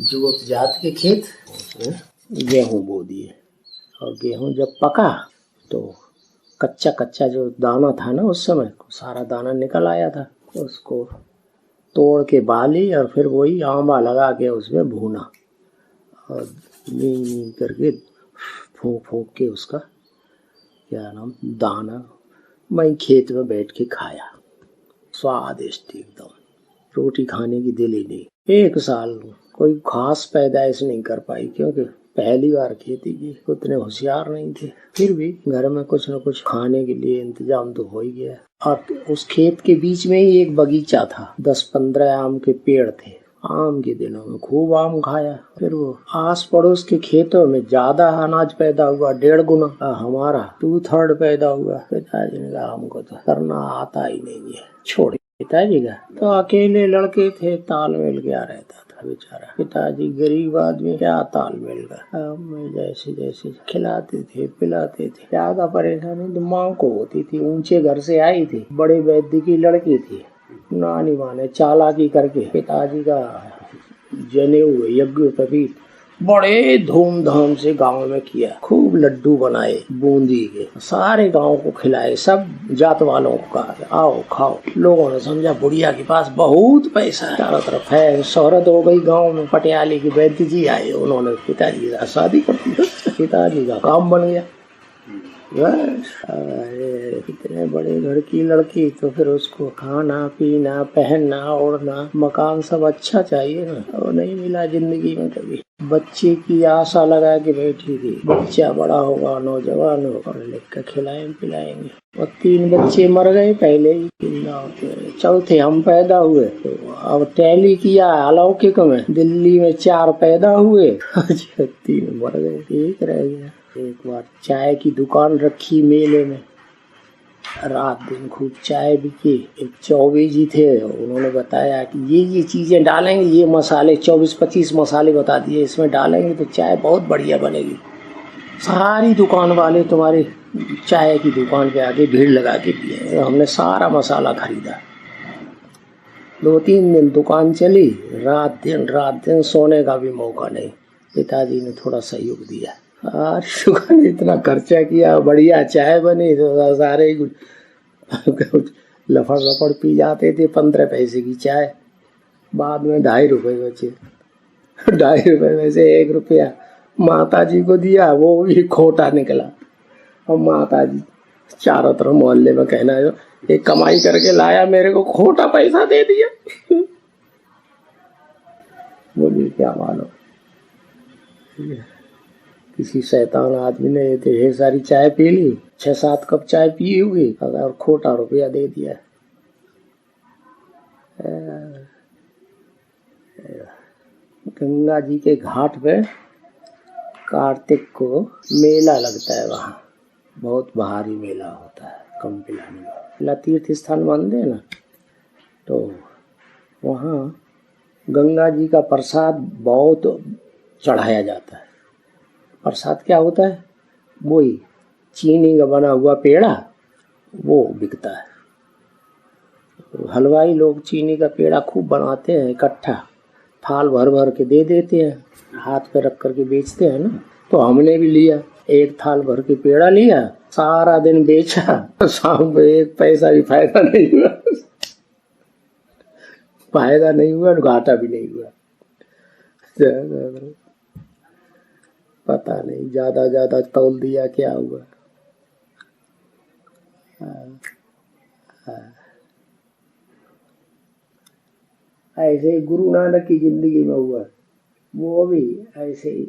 जुगत जात के खेत गेहूं बो दिए और गेहूं जब पका तो कच्चा कच्चा जो दाना था ना उस समय सारा दाना निकल आया था, उसको तोड़ के बाली और फिर वही आंबा लगा के उसमें भूना और नीम करके फूंक फूंक के उसका क्या नाम दाना मैं खेत में बैठ के खाया। स्वादिष्ट एकदम, रोटी खाने की दिल ही नहीं। एक साल कोई खास पैदाइश नहीं कर पाई क्योंकि पहली बार खेती की, उतने होशियार नहीं थे। फिर भी घर में कुछ न कुछ खाने के लिए इंतजाम तो हो ही गया। और उस खेत के बीच में ही एक बगीचा था, 10-15 आम के पेड़ थे। आम के दिनों में खूब आम खाया। फिर वो आस पड़ोस के खेतों में ज्यादा अनाज पैदा हुआ, 1.5 गुना। हमारा 2/3 पैदा हुआ। पिताजी ने कहा हमको तो करना आता ही नहीं है, छोड़। पिताजी का तो अकेले लड़के थे, तालमेल क्या रहता था बेचारा। पिताजी गरीब आदमी, क्या तालमेल का। हम जैसे जैसे खिलाते थे पिलाते थे, ज्यादा परेशानी तो माँ को होती थी। ऊंचे घर से आई थी, बड़े वैद्य की लड़की थी। नानी माँ ने चालाकी करके पिताजी का जनेऊ यज्ञोपवीत बड़े धूमधाम से गांव में किया। खूब लड्डू बनाए बूंदी के, सारे गांव को खिलाए, सब जात वालों को कहा आओ खाओ। लोगों ने समझा बुढ़िया के पास बहुत पैसा है, चारों तरफ है, शोहरत हो गई गांव में। पटियाले के वैद्य जी आए, उन्होंने पिताजी का शादी कर दी। पिताजी का काम बन गया। अरे इतने बड़े घर की लड़की, तो फिर उसको खाना पीना पहनना ओढ़ना मकान सब अच्छा चाहिए ना, और नहीं मिला जिंदगी में कभी। बच्चे की आशा लगा के बैठी थी, बच्चा बड़ा होगा, नौजवान होगा, लिख कर खिलाएं पिलाएंगे। और 3 बच्चे मर गए पहले ही। चौथे हम पैदा हुए, तो अब टैली किया अलौकिक में, दिल्ली में 4 पैदा हुए, 3 मर गए, 1 रह गया। एक बार चाय की दुकान रखी मेले में, रात दिन खूब चाय बिकी। एक चौबे जी थे, उन्होंने बताया कि ये चीजें डालेंगे, ये मसाले 24-25 मसाले बता दिए, इसमें डालेंगे तो चाय बहुत बढ़िया बनेगी। सारी दुकान वाले तुम्हारे चाय की दुकान के आगे भीड़ लगा के पिए। हमने सारा मसाला खरीदा। 2-3 दिन दुकान चली, रात दिन सोने का भी मौका नहीं। पिताजी ने थोड़ा सहयोग दिया, शुगर ने इतना खर्चा किया, बढ़िया चाय बनी तो सारे लफड़ लफड़ पी जाते थे। 15 पैसे की चाय, बाद में 2.5 रुपए बचे। 2.5 रुपए में से 1 रुपया माता जी को दिया, वो भी खोटा निकला। और माता जी चारों तरफ मोहल्ले में कहना है, एक कमाई करके लाया मेरे को खोटा पैसा दे दिया। बोलिए क्या मानो, किसी शैतान आदमी ने ढेर सारी चाय पी ली, 6-7 कप चाय पी हुई, अगर खोटा रुपया दे दिया। गंगा जी के घाट पे कार्तिक को मेला लगता है, वहाँ बहुत भारी मेला होता है। कम्पिलानी में तीर्थ स्थान मानते हैं ना, तो वहाँ गंगा जी का प्रसाद बहुत चढ़ाया जाता है। प्रसाद क्या होता है, वही चीनी का बना हुआ पेड़ा, वो बिकता है। हलवाई लोग चीनी का पेड़ा खूब बनाते हैं, इकट्ठा थाल भर भर के दे देते हैं, हाथ पे रख करके बेचते हैं ना। तो हमने भी लिया, 1 थाल भर के पेड़ा लिया, सारा दिन बेचा, शाम को 1 पैसा भी फायदा नहीं हुआ। फायदा नहीं हुआ, घाटा भी नहीं हुआ। पता नहीं ज्यादा तौल दिया क्या हुआ। ऐसे ही गुरु नानक की जिंदगी में हुआ, वो भी ऐसे ही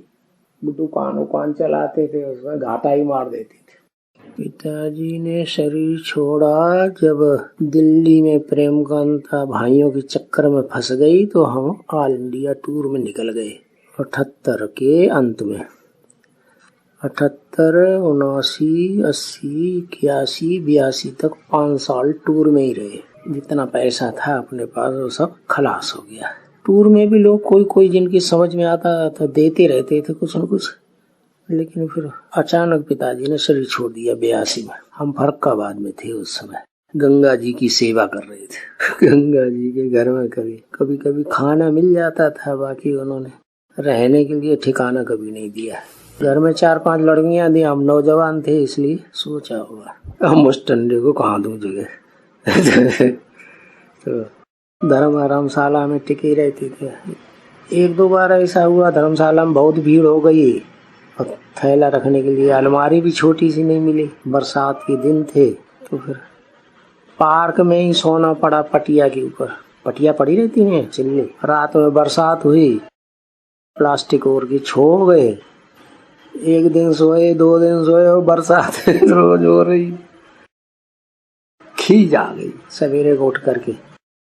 दुकान चलाते थे, उसमें घाटा ही मार देते थे। पिताजी ने शरीर छोड़ा जब दिल्ली में प्रेमकांता भाइयों के चक्कर में फंस गई, तो हम ऑल इंडिया टूर में निकल गए 78 के अंत में। 78, 79, 80, 81, 82 तक 5 साल टूर में ही रहे। जितना पैसा था अपने पास वो सब खलास हो गया। टूर में भी लोग कोई जिनकी समझ में आता था देते रहते थे कुछ न कुछ, लेकिन फिर अचानक पिताजी ने शरीर छोड़ दिया 82 में। हम फर्रुखाबाद में थे उस समय, गंगा जी की सेवा कर रहे थे। गंगा जी के घर में कभी कभी खाना मिल जाता था, बाकी उन्होंने रहने के लिए ठिकाना कभी नहीं दिया। घर में 4-5 लड़कियां थी, हम नौजवान थे, इसलिए सोचा होगा हम उस टंडे को कहाँ दूं जगह। तो धर्मशाला में टिके रहते थे। 1-2 बार ऐसा हुआ धर्मशाला में बहुत भीड़ हो गई और थैला रखने के लिए अलमारी भी छोटी सी नहीं मिली। बरसात के दिन थे तो फिर पार्क में ही सोना पड़ा, पटिया के ऊपर। पटिया पड़ी रहती है चिल्ली। रात में बरसात हुई, प्लास्टिक ओढ़ के छो गए। 1 दिन सोए, 2 दिन सोए और बरसात रोज हो रही। खींच आ गई। सवेरे को उठ करके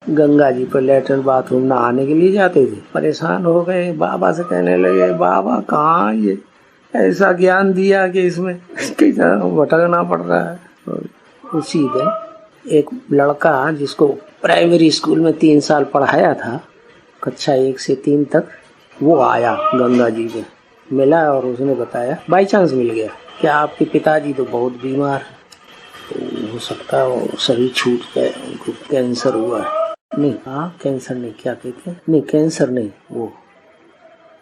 गंगा जी पर लेटरिन बाथरूम नहाने के लिए जाते थे। परेशान हो गए, बाबा से कहने लगे, बाबा कहाँ ये ऐसा ज्ञान दिया कि इसमें भटकना पड़ रहा है। और उसी दिन एक लड़का जिसको प्राइमरी स्कूल में 3 साल पढ़ाया था, कक्षा 1 से 3 तक, वो आया गंगा जी में, मिला और उसने बताया, बाई चांस मिल गया कि आपके पिताजी तो बहुत बीमार, तो हो सकता है वो शरीर छूट गए, उनको कैंसर हुआ है। नहीं, हाँ कैंसर नहीं, क्या कहते हैं, नहीं कैंसर नहीं, वो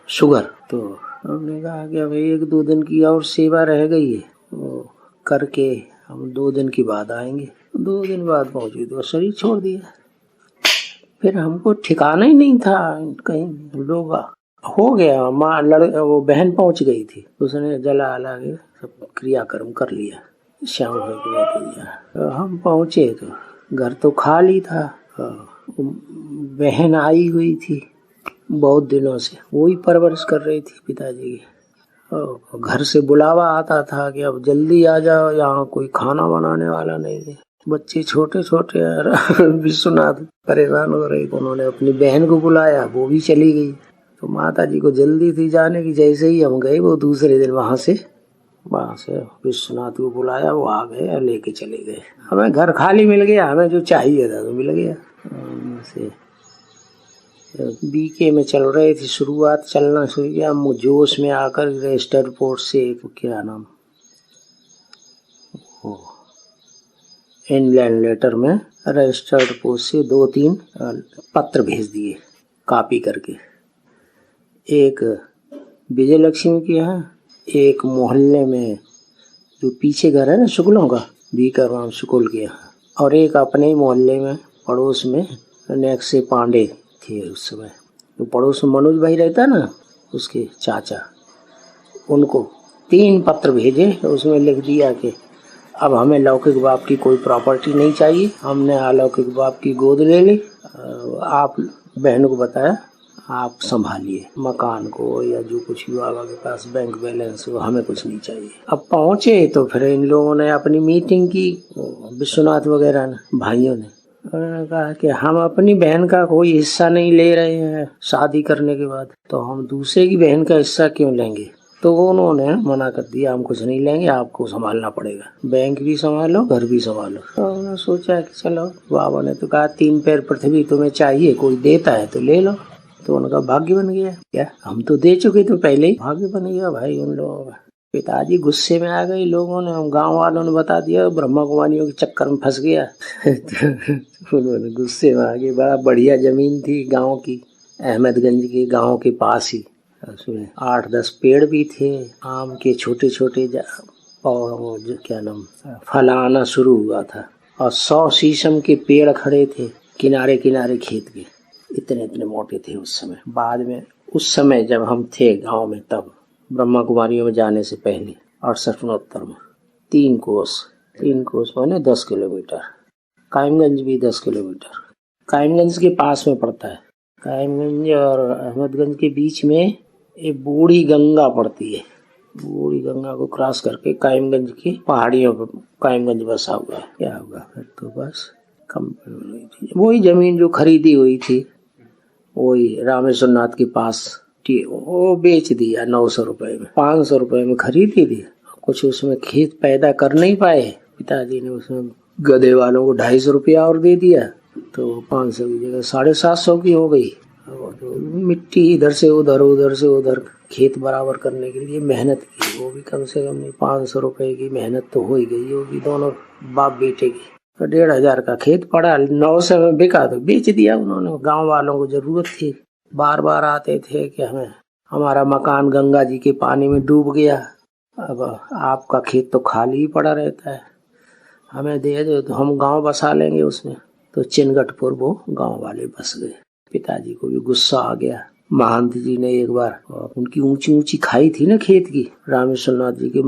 शुगर। तो हमने कहा कि भाई 1-2 दिन की और सेवा रह गई है, वो करके हम 2 दिन के बाद आएंगे। 2 दिन बाद पहुंचे तो शरीर छोड़ दिया। फिर हमको ठिकाना ही नहीं था कहीं। लोग हो गया, वो बहन पहुंच गई थी, उसने जला अला के सब क्रियाक्रम कर लिया, शाम हो गया। तो हम पहुंचे तो घर तो खाली था। बहन आई हुई थी बहुत दिनों से, वही परवरिश कर रही थी पिताजी की। घर से बुलावा आता था कि अब जल्दी आ जाओ, यहाँ कोई खाना बनाने वाला नहीं है। बच्चे छोटे छोटे विश्वनाथ परेशान हो रहे। उन्होंने अपनी बहन को बुलाया, वो भी चली गई। तो माता जी को जल्दी थी जाने की। जैसे ही हम गए, वो दूसरे दिन वहां से विश्वनाथ को बुलाया, वो आ गए, लेके चले गए। हमें घर खाली मिल गया, हमें जो चाहिए था तो मिल गया। से बीके में चल रहे थे, शुरुआत चलना शुरू किया। जोश में आकर रजिस्टर पोर्ट से क्या नाम, इनलैंड लेटर में रजिस्टर्ड पोस्ट से 2-3 पत्र भेज दिए कॉपी करके। एक विजय लक्ष्मी के यहाँ, एक मोहल्ले में जो पीछे घर है ना शुक्लों का, बीकर राम शुक्ल के यहाँ, और एक अपने ही मोहल्ले में पड़ोस में नेक्से पांडे थे उस समय। तो पड़ोस में मनोज भाई रहता ना, उसके चाचा, उनको 3 पत्र भेजे। उसमें लिख दिया कि अब हमें लौकिक बाप की कोई प्रॉपर्टी नहीं चाहिए, हमने अलौकिक बाप की गोद ले ली। आप बहनों को बताया आप संभालिए मकान को, या जो कुछ भी बाबा के पास बैंक बैलेंस हो, हमें कुछ नहीं चाहिए। अब पहुंचे तो फिर इन लोगों ने अपनी मीटिंग की, विश्वनाथ वगैरह ने, भाइयों ने। उन्होंने कहा कि हम अपनी बहन का कोई हिस्सा नहीं ले रहे हैं शादी करने के बाद, तो हम दूसरे की बहन का हिस्सा क्यों लेंगे। तो उन्होंने मना कर दिया, हम कुछ नहीं लेंगे, आपको संभालना पड़ेगा, बैंक भी संभालो, घर भी संभालो। तो उन्होंने सोचा कि चलो, बाबा ने तो कहा 3 पैर पृथ्वी तुम्हें चाहिए, कोई देता है तो ले लो। तो उनका भाग्य बन गया। क्या हम तो दे चुके थे पहले ही, भाग्य बन गया भाई उन लोगों का। पिताजी गुस्से में आ गए, लोगों ने, गांव वालों ने बता दिया, ब्रह्मा कुमारियों के चक्कर में फंस गया। उन्होंने गुस्से में आ गए। बड़ा बढ़िया जमीन थी गांव की, अहमदगंज के गांव के पास ही। उसमें 8-10 पेड़ भी थे आम के, छोटे छोटे, और क्या नाम, फल आना शुरू हुआ था। और 100 शीशम के पेड़ खड़े थे किनारे किनारे खेत के, इतने इतने मोटे थे उस समय। बाद में उस समय जब हम थे गांव में, तब ब्रह्मा कुमारियों में जाने से पहले 68-69 में, 3 कोस माने 10 किलोमीटर। कायमगंज भी 10 किलोमीटर, कायमगंज के पास में पड़ता है। कायमगंज और अहमदगंज के बीच में एक बूढ़ी गंगा पड़ती है। बूढ़ी गंगा को क्रॉस करके कायमगंज की पहाड़ियों पर कायमगंज बसा हुआ है। क्या होगा फिर तो बस कम वही जमीन जो खरीदी हुई थी, वही रामेश्वर नाथ के पास, वो बेच दिया 900 रुपए में। 500 रुपए में खरीदी थी। कुछ उसमें खेत पैदा कर नहीं पाए, पिताजी ने उसमें गधे वालों को 250 रुपया और दे दिया, तो 500 की जगह 750 की हो गई। मिट्टी इधर से उधर, उधर से उधर खेत बराबर करने के लिए मेहनत की, वो भी कम से कम 500 रुपए की मेहनत तो हो ही गई होगी दोनों बाप बेटे की। तो 1500 का खेत पड़ा, 900 में बिका तो बेच दिया उन्होंने। गांव वालों को जरूरत थी, बार बार आते थे कि हमें हमारा मकान गंगा जी के पानी में डूब गया, अब आपका खेत तो खाली ही पड़ा रहता है, हमें दे दो तो हम गांव बसा लेंगे उसमें। तो चिनगटपुर वो गांव वाले बस गए। पिताजी को भी गुस्सा आ गया। महंत जी ने एक बार उनकी ऊंची ऊंची खाई थी ना खेत की, रामेश्वरनाथ जी के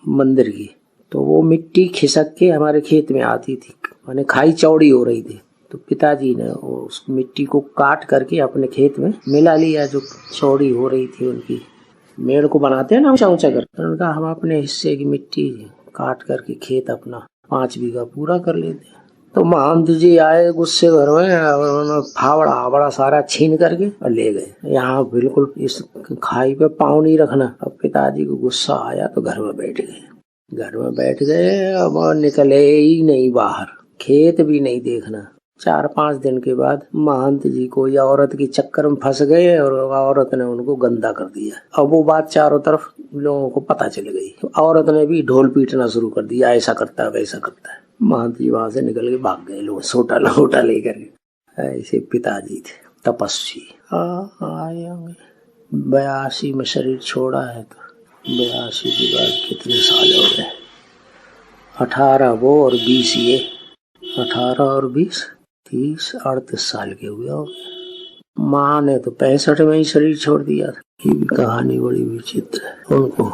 मंदिर की, तो वो मिट्टी खिसक के हमारे खेत में आती थी, माने खाई चौड़ी हो रही थी। तो पिताजी ने उस मिट्टी को काट करके अपने खेत में मिला लिया, जो चौड़ी हो रही थी उनकी। मेड़ को बनाते हैं ना ऊंचा ऊंचा कर, उनका हम अपने हिस्से की मिट्टी काट करके खेत अपना 5 बीघा पूरा कर लेते। तो महंत जी आए गुस्से घर में, उन्होंने फावड़ा बड़ा सारा छीन करके और ले गए। यहाँ बिल्कुल इस खाई पे पाँव नहीं रखना। अब पिताजी को गुस्सा आया तो घर में बैठ गए। अब निकले ही नहीं बाहर, खेत भी नहीं देखना। 4-5 दिन के बाद महंत जी कोई औरत की चक्कर में फंस गए और औरत ने उनको गंदा कर दिया। अब वो बात चारों तरफ लोगों को पता चल गई। औरत ने भी ढोल पीटना शुरू कर दिया, ऐसा करता है वैसा करता है। महंत जी वहां से निकल के भाग गए, लोग सोटा लोटा लेकर के। ऐसे पिताजी थे तपस्वी। आए होंगे 82 में शरीर छोड़ा है, तो 82 के बाद कितने साल हो गए? 18 वो और 20 ये, 18 और 20 30 38 साल के हुए हो। माँ ने तो 65 में ही शरीर छोड़ दिया। ये भी कहानी बड़ी विचित्र है उनको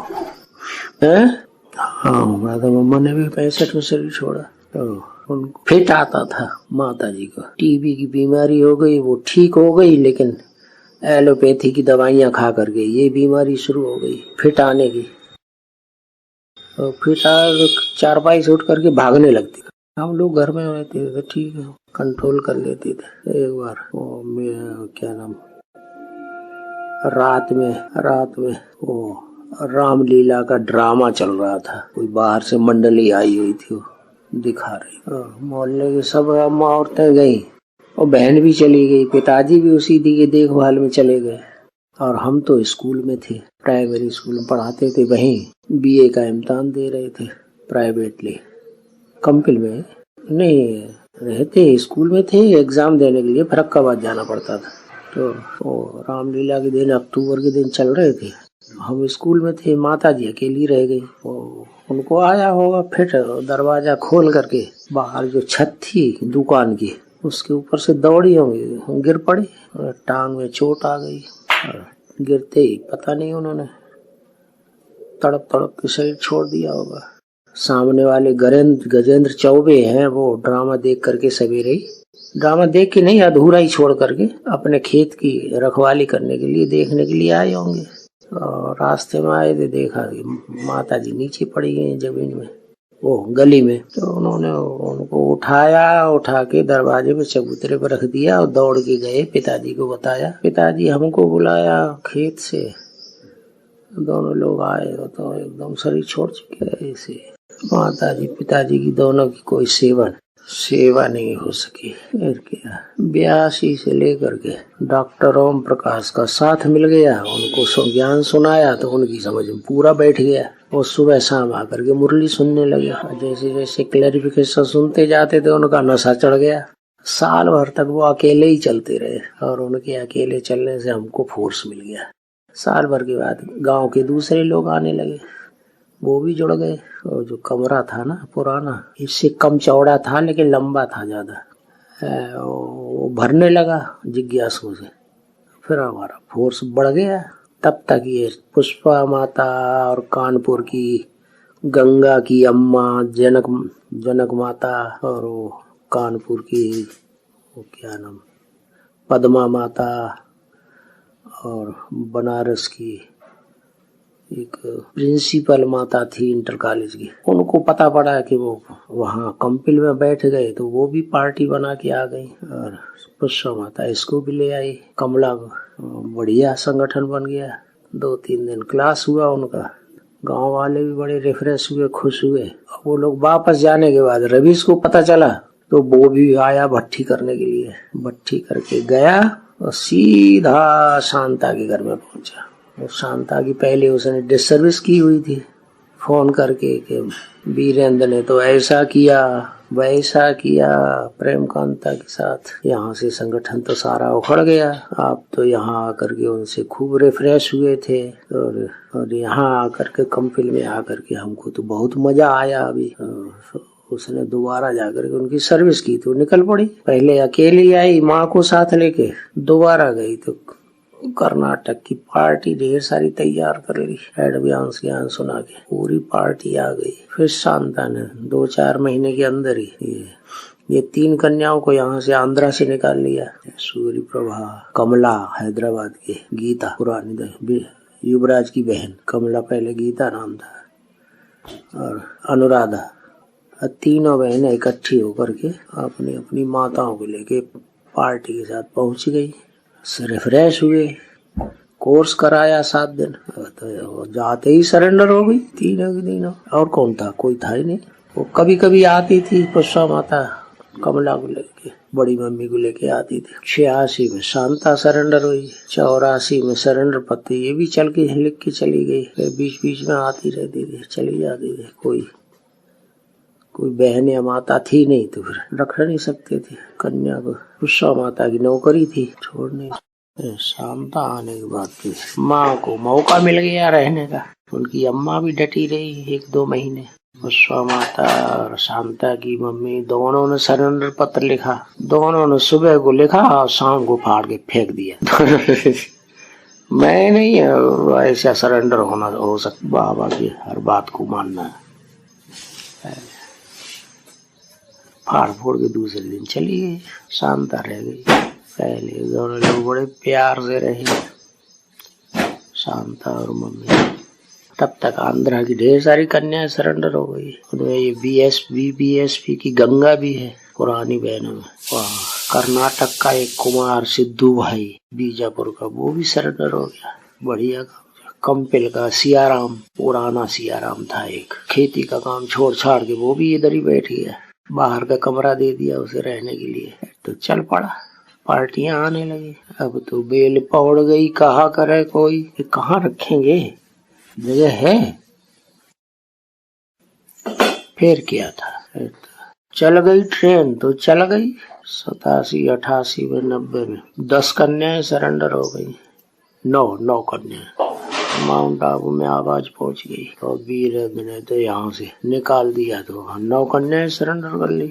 है। हाँ, मम्मा ने भी 65 में शरीर छोड़ा। तो उनको फिट आता था माता जी को, टीबी की बीमारी हो गई, वो ठीक हो गई, लेकिन एलोपैथी की दवाइयां खा करके ये बीमारी शुरू हो गई फिट आने की। तो फिट आ चारपाई से उठ करके भागने लगती। हम लोग घर में रहते थे, ठीक है, कंट्रोल कर लेते थे। एक बार वो क्या नाम, रात में वो रामलीला का ड्रामा चल रहा था। कोई बाहर से मंडली आई हुई थी, वो दिखा रही। मोहल्ले के सब औरतें गई और बहन भी चली गई। पिताजी भी उसी की देखभाल में चले गए। और हम तो स्कूल में थे, प्राइमरी स्कूल में पढ़ाते थे, वहीं बीए का इम्तिहान दे रहे थे प्राइवेटली। कंपिल में नहीं रहते, स्कूल में थे, एग्जाम देने के लिए फरक्काबाद जाना पड़ता था। तो वो रामलीला के दिन, अक्टूबर के दिन चल रहे थे, हम स्कूल में थे, माता जी अकेली रह गई। उनको आया होगा फिट, दरवाजा खोल करके बाहर जो छत थी दुकान की, उसके ऊपर से दौड़ी होंगी, गिर पड़ी, टांग में चोट आ गई। गिरते ही पता नहीं उन्होंने तड़प के शरीर छोड़ दिया होगा। सामने वाले गजेंद्र चौबे हैं, वो ड्रामा देख करके सवेरे ही, ड्रामा देख के नहीं, अधूरा ही छोड़ करके अपने खेत की रखवाली करने के लिए, देखने के लिए आए होंगे। और रास्ते में आए थे, देखा माता जी नीचे पड़ी गई जमीन में, वो गली में। तो उन्होंने उनको उठा के दरवाजे पे चबूतरे पर रख दिया और दौड़ के गए, पिताजी को बताया। पिताजी हमको बुलाया खेत से, दोनों लोग आए तो एकदम शरीर छोड़ चुके हैं। ऐसे माता जी पिताजी की दोनों की कोई सेवा नहीं हो सकी। फिर क्या 82 से लेकर के डॉक्टर ओम प्रकाश का साथ मिल गया, उनको ज्ञान सुनाया तो उनकी समझ में पूरा बैठ गया। वो सुबह शाम आकर के मुरली सुनने लगे। जैसे जैसे क्लैरिफिकेशन सुनते जाते थे, उनका नशा चढ़ गया। साल भर तक वो अकेले ही चलते रहे और उनके अकेले चलने से हमको फोर्स मिल गया। साल भर के बाद गांव के दूसरे लोग आने लगे, वो भी जुड़ गए। और जो कमरा था ना पुराना, इससे कम चौड़ा था लेकिन लंबा था ज्यादा, वो भरने लगा जिज्ञासुओं से। फिर हमारा फोर्स बढ़ गया। तब तक ये पुष्पा माता और कानपुर की गंगा की अम्मा, जनक माता, और वो कानपुर की वो क्या नाम, पद्मा माता, और बनारस की एक प्रिंसिपल माता थी इंटर कॉलेज की। उनको पता पड़ा कि वो वहाँ कंपिल में बैठ गए, तो वो भी पार्टी बना के आ गई और पुष्पा माता इसको भी ले आई। कमला बढ़िया संगठन बन गया। 2-3 दिन क्लास हुआ उनका, गांव वाले भी बड़े रिफ्रेश हुए, खुश हुए। वो लोग वापस जाने के बाद रवीश को पता चला, तो वो भी आया भट्टी करने के लिए। भट्टी करके गया और सीधा शांता के घर में पहुंचा। और शांता की पहले उसने डिस सर्विस की हुई थी फोन करके कि वीरेंद्र ने तो ऐसा किया, वैसा किया प्रेम कांता के साथ। यहाँ से संगठन तो सारा उखड़ गया। आप तो यहाँ आकर के उनसे खूब रिफ्रेश हुए थे और यहाँ आकर के कंपनी में आकर के हमको तो बहुत मजा आया। अभी उसने दोबारा जाकर के उनकी सर्विस की तो निकल पड़ी। पहले अकेली आई माँ को साथ लेके, दोबारा गई तो कर्नाटक की पार्टी ढेर सारी तैयार कर ली। एडवांस ज्ञान सुना के पूरी पार्टी आ गई। फिर शांता ने 2-4 महीने के अंदर ही ये 3 कन्याओं को यहाँ से आंध्रा से निकाल लिया। सूर्य प्रभा, कमला हैदराबाद की, गीता पुरानी युवराज की बहन कमला, पहले गीता नाम था, और अनुराधा। तीनों बहनें इकट्ठी होकर के अपनी अपनी माताओं को लेके पार्टी के साथ पहुंच गई। रिफ्रेश हुए, कोर्स कराया 7 दिन, तो जाते ही सरेंडर हो गई तीनों की तीनों। और कौन था? कोई था ही नहीं। वो कभी कभी आती थी पुष्पा माता कमला को लेके, बड़ी मम्मी को लेके आती थी। 86 में शांता सरेंडर हुई, 84 में सरेंडर पत्र ये भी चल के लिख के चली गई। फिर बीच बीच में आती रहती थी, चली जाती थी। कोई बहन या माता थी नहीं तो फिर रख नहीं सकते थे कन्या को। पुष्पा माता की नौकरी थी, छोड़ नहीं। शांता आने के बाद फिर माँ को मौका मिल गया रहने का। उनकी अम्मा भी डटी रही 1-2 महीने। पुष्पा माता और शांता की मम्मी दोनों ने सरेंडर पत्र लिखा। दोनों ने सुबह को लिखा और शाम को फाड़ के फेंक दिया। मैं नहीं ऐसा सरेंडर हो सकता। बाबा की हर बात को मानना है। फाड़ फोड़ के दूसरे दिन चली गई। शांता रह गई। पहले दोनों लोग बड़े प्यार से रहे, शांता और मम्मी। तब तक आंध्रा की ढेर सारी कन्याएं सरेंडर हो गई। उनमें ये बीएसपी की गंगा भी है, पुरानी बहनों में। कर्नाटक का एक कुमार सिद्धू भाई बीजापुर का, वो भी सरेंडर हो गया। बढ़िया। कंपिल का सियाराम, पुराना सियाराम था एक, खेती का काम छोड़ छाड़ के वो भी इधर ही बैठ गया। बाहर का कमरा दे दिया उसे रहने के लिए। तो चल पड़ा, पार्टियां आने लगी। अब तो बेल पौड़ गई, कहा करे कोई, कहाँ रखेंगे, जगह है। फिर क्या था, चल गई ट्रेन तो चल गई। 87, 88 में, 90 में 10 कन्याएं सरेंडर हो गई। 9 कन्याएं। माउंट आबू में आवाज पहुंच गई और वीर ने तो यहाँ से निकाल दिया। तो 9 कन्याएं सरेंडर कर ली।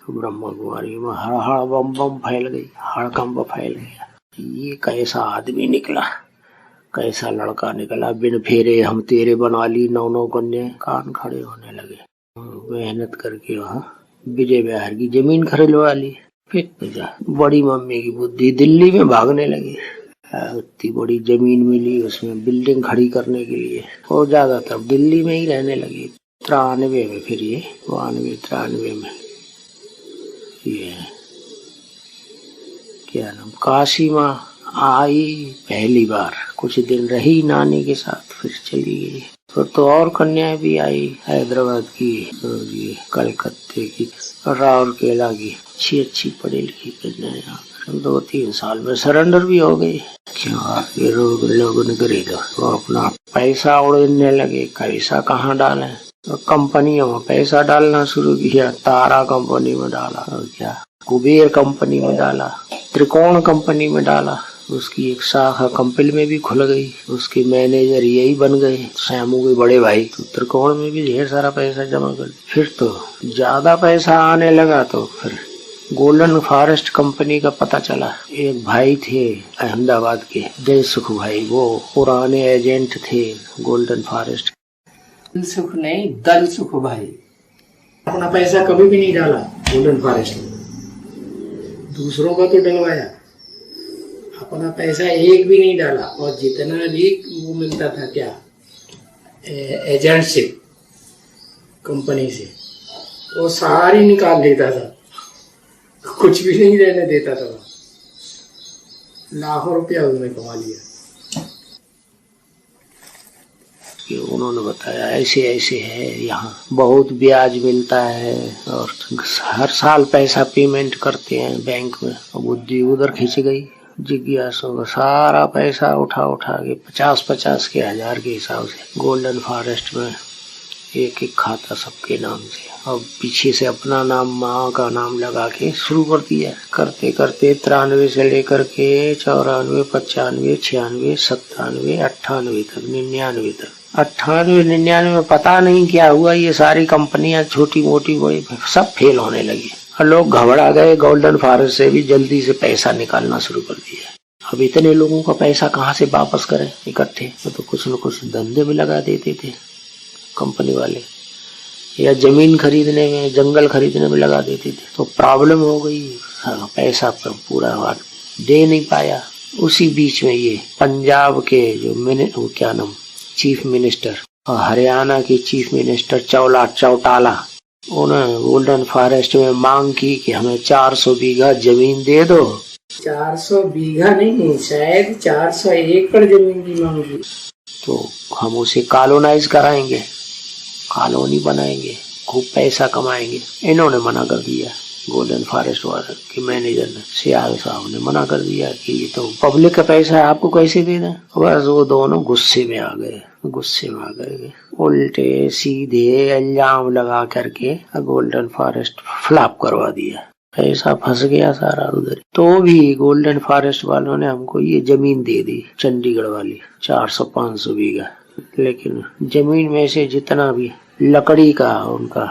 ब्रह्मा कुमारी में हड़ बम फैल गई, हड़कंप फैल गया। ये कैसा आदमी निकला, कैसा लड़का निकला। बिन फेरे हम तेरे बना ली 9 कन्याएं। कान खड़े होने लगे। मेहनत करके वहाँ विजय बिहार की जमीन खरीदवा ली। फिर बड़ी मम्मी की बुद्धि, दिल्ली में भागने लगी। इतनी बड़ी जमीन मिली, उसमें बिल्डिंग खड़ी करने के लिए, और ज्यादातर दिल्ली में ही रहने लगी। 93 में, फिर ये 92-93 में ये क्या नाम, काशी माँ आई पहली बार। कुछ दिन रही नानी के साथ, फिर चली गई। तो और कन्याएं भी आई, हैदराबाद की, ये कलकत्ते की, राउरकेला की, अच्छी पढ़ी लिखी कन्याएं। 2-3 साल में सरेंडर भी हो गई। क्या ये लोगों ने खरीदा, वो अपना पैसा उड़ने लगे। पैसा कहाँ डाले, तो कंपनियों में पैसा डालना शुरू किया। तारा कंपनी में डाला, और क्या कुबेर कंपनी में डाला, त्रिकोण कंपनी में डाला। उसकी एक शाखा कंपनी में भी खुल गई। उसके मैनेजर यही बन गए, श्यामू के बड़े भाई। तो त्रिकोण में भी ढेर सारा पैसा जमा कर। फिर तो ज्यादा पैसा आने लगा, तो फिर गोल्डन फॉरेस्ट कंपनी का पता चला। एक भाई थे अहमदाबाद के, जय सुख भाई, वो पुराने एजेंट थे गोल्डन फॉरेस्ट। सुख नहीं, दल सुख भाई। अपना पैसा कभी भी नहीं डाला गोल्डन फॉरेस्ट में, दूसरों का तो डलवाया, अपना पैसा एक भी नहीं डाला। और जितना भी वो मिलता था, क्या एजेंटशिप कंपनी से, वो सारी निकाल देता था, कुछ भी नहीं रहने देता था। लाखों रुपया उन्होंने कमा लिया। उन्होंने बताया ऐसे ऐसे है, यहाँ बहुत ब्याज मिलता है और हर साल पैसा पेमेंट करते हैं बैंक में। बुद्धि उधर खिंच गई। जिज्ञासु का सारा पैसा उठा के 50-50 के 1000 के हिसाब से गोल्डन फॉरेस्ट में एक एक खाता सबके नाम से, अब पीछे से अपना नाम, माँ का नाम लगा के शुरू कर दिया। करते करते 93 से लेकर के 94, 95, 96, 97, 98 तक, 99 तक, 98, 99 में पता नहीं क्या हुआ, ये सारी कंपनियां छोटी मोटी वही सब फेल होने लगी और लोग घबरा गए। गोल्डन फॉरेस्ट से भी जल्दी से पैसा निकालना शुरू कर दिया। अब इतने लोगों का पैसा कहाँ से वापस करें इकट्ठे, तो कुछ न कुछ धंधे में लगा देते थे कंपनी वाले, या जमीन खरीदने में, जंगल खरीदने में लगा देते थे। तो प्रॉब्लम हो गई, पैसा पर पूरा दे नहीं पाया। उसी बीच में ये पंजाब के जो क्या नाम, चीफ मिनिस्टर, और हरियाणा की चीफ मिनिस्टर चौटाला, उन्होंने गोल्डन फॉरेस्ट में मांग की कि हमें 400 बीघा जमीन दे दो। 400 बीघा नहीं, शायद 400 एकड़ जमीन की मांग की। तो हम उसे कॉलोनाइज कराएंगे, कॉलोनी बनाएंगे, खूब पैसा कमाएंगे। इन्होंने मना कर दिया, गोल्डन फॉरेस्ट वाले के मैनेजर ने, सियाल साहब ने मना कर दिया कि ये तो पब्लिक का पैसा है, आपको कैसे दे दें। बस वो दोनों गुस्से में आ गए, उल्टे सीधे इल्जाम लगा करके गोल्डन फॉरेस्ट फ्लॉप करवा दिया। पैसा फंस गया सारा उधर। तो भी गोल्डन फॉरेस्ट वालों ने हमको ये जमीन दे दी, चंडीगढ़ वाली 400-500 बीघा। लेकिन जमीन में से जितना भी लकड़ी का उनका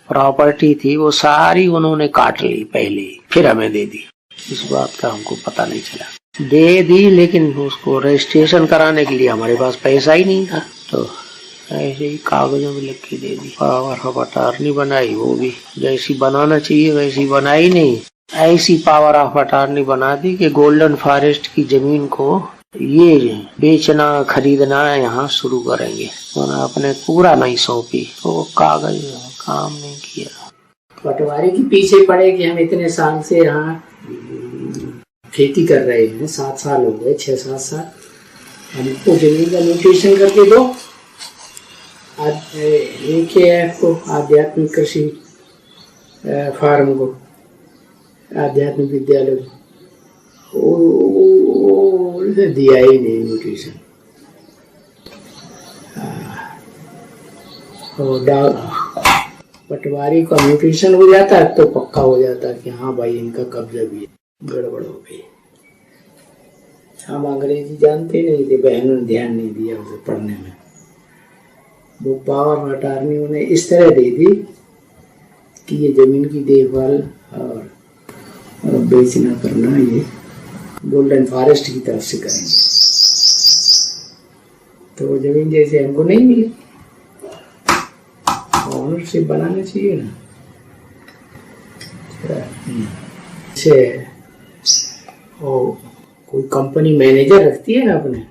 प्रॉपर्टी थी वो सारी उन्होंने काट ली पहले, फिर हमें दे दी। इस बात का हमको पता नहीं चला, दे दी, लेकिन उसको रजिस्ट्रेशन कराने के लिए हमारे पास पैसा ही नहीं था। तो ऐसे ही कागजों में लिख के दे दी। पावर ऑफ अटॉर्नी बनाई, वो भी जैसी बनाना चाहिए वैसी बनाई नहीं, ऐसी पावर ऑफ अटॉर्नी बना दी कि गोल्डन फॉरेस्ट की जमीन को ये बेचना खरीदना यहाँ शुरू करेंगे, और आपने पूरा नहीं सौंपी। तो कागज काम नहीं किया। पटवारी के पीछे पड़े कि हम इतने साल से यहाँ खेती कर रहे हैं, 7 साल हो गए, 6-7 साल, हमको जमीन का म्यूटेशन करके दो। AKF को, आध्यात्मिक कृषि फार्म को, आध्यात्मिक विद्यालय को दिया ही नहीं म्यूटेशन। पटवारी का म्यूटेशन हो जाता है तो पक्का हो जाता है कि हाँ भाई इनका कब्जा भी है। गड़बड़ हो गई। हम अंग्रेजी जानते नहीं थे, बहनों ने ध्यान नहीं दिया उसे पढ़ने में। वो पावर अटॉर्नी उन्हें इस तरह दे दी कि ये जमीन की देखभाल और बेचना करना ये गोल्डन फॉरेस्ट की तरफ से करेंगे। तो वो जमीन जैसे हमको नहीं मिली, ओनरशिप बनाना चाहिए ना। कोई कंपनी मैनेजर रखती है ना अपने,